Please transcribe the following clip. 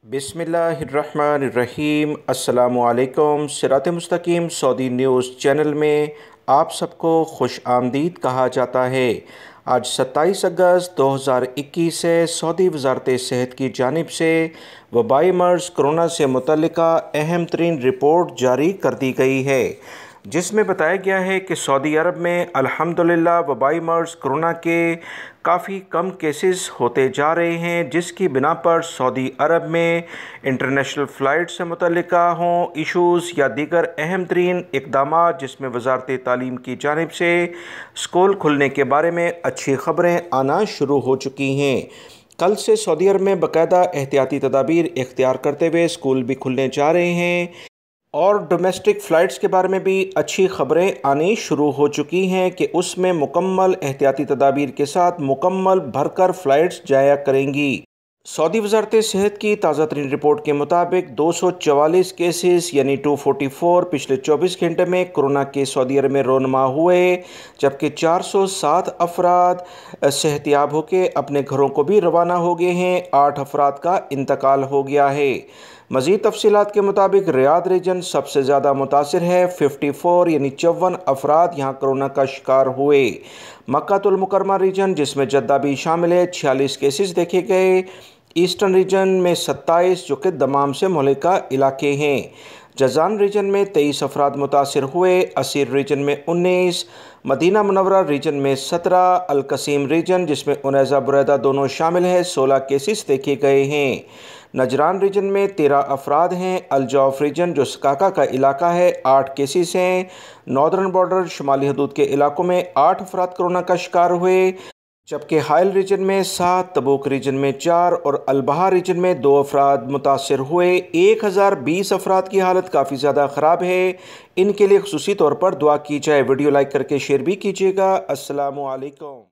बिस्मिल्लाहिर्रहमानिर्रहीम। अस्सलामुअलैकुम। सिरात मुस्तकीम सऊदी न्यूज़ चैनल में आप सबको खुश आमदीद कहा जाता है। आज 27 अगस्त 2021 से सऊदी वज़ारत सेहत की जानिब से वबाई मर्ज़ कोरोना से मुतल्लिका अहम तरीन रिपोर्ट जारी कर दी गई है, जिसमें बताया गया है कि सऊदी अरब में अल्हम्दुलिल्लाह वबाई मर्ज़ कोरोना के काफ़ी कम केसेस होते जा रहे हैं, जिसकी बिना पर सऊदी अरब में इंटरनेशनल फ़्लाइट से मुतल्लिका हों इशूज़ या दीगर अहम तरीन इक़दाम, जिसमें वज़ारत तालीम की जानिब से स्कूल खुलने के बारे में अच्छी ख़बरें आना शुरू हो चुकी हैं। कल से सऊदी अरब में बाकायदा एहतियाती तदाबीर इख्तियार करते हुए स्कूल भी खुलने जा रहे हैं और डोमेस्टिक फ़्लाइट्स के बारे में भी अच्छी ख़बरें आनी शुरू हो चुकी हैं कि उसमें मुकम्मल एहतियाती तदाबीर के साथ मुकम्मल भरकर फ़्लाइट्स जाया करेंगी। सऊदी वज़ारत सेहत की ताज़ा तरीन रिपोर्ट के मुताबिक 244 केसेस यानी 244 पिछले 24 घंटे में कोरोना के सऊदी अरब में रोनमा हुए, जबकि 407 अफराद सेहतियाब होकर अपने घरों को भी रवाना हो गए हैं। 8 अफराद का इंतकाल हो गया है। मज़ीद तफसीलात के मुताबिक रियाद रीजन सबसे ज़्यादा मुतासिर है। 54 यानी 54 अफराद यहाँ कोरोना का शिकार हुए। मक्कातुल मुकरमा रीजन, जिसमें जद्दा भी शामिल है, 46 केसेस देखे गए। ईस्टर्न रीजन में 27 जो कि दमाम से मुल्का इलाके हैं। जजान रीजन में 23 अफराद मुतासिर हुए। असीर रीजन में 19, मदीना मुनव्वरा रीजन में 17, अलकसीम रीजन जिसमें उनैज़ा बुरैदा दोनों शामिल है, 16 केसेस देखे गए हैं। नजरान रीजन में 13 अफराद हैं। अलजौफ रीजन जो सकाका का इलाका है, 8 केसेस हैं। नॉर्दर्न बॉर्डर शुमाली हदूद के इलाकों में 8 अफराद कोरोना का शिकार हुए, जबकि हाइल रीजन में 7, तबूक रीजन में 4 और अलबहा रीजन में 2 अफराद मुतासिर हुए। 1020 अफराद की हालत काफ़ी ज़्यादा ख़राब है। इनके लिए खुसूसी तौर पर दुआ की जाए। वीडियो लाइक करके शेयर भी कीजिएगा। अस्सलामु अलैकुम।